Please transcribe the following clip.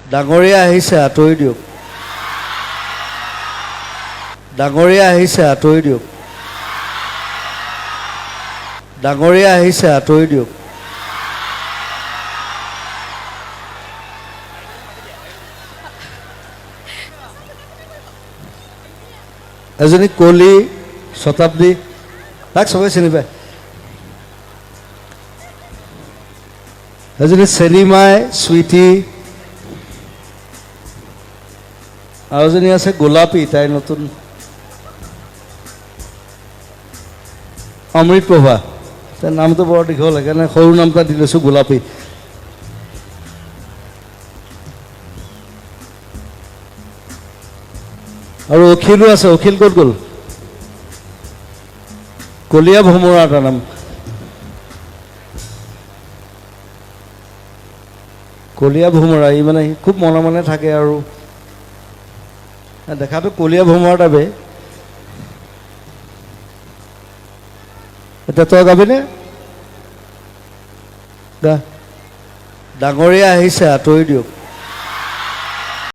ডাঙৰীয়া আহিছে আঁতৰি দিয়ক ডাঙৰীয়া আহিছে আঁতৰি দিয়ক ডাঙৰীয়া আহিছে আঁতৰি দিয়ক এজনী কলি শতাব্দী তাক সবে চিনি পায় এজনী চেনিমাই চুইটি আৰু এজনী আছে গোলাপী তাই নতুন অমৃত প্ৰভা তাৰ নামটো বৰ দীঘল সেইকাৰণে সৰু নাম এটা দি লৈছোঁ গোলাপী আৰু অখিলো আছে অখিল ক'ত গ'ল কলীয়া ভোমৰা তাৰ নাম কলীয়া ভোমৰা ই মানে খুব মনে মনে থাকে আৰু দেখাটো কলীয়া ভোমৰা টাইপে এতিয়া তই গাবিনে ডাঙৰীয়া আহিছে আঁতৰি দিয়ক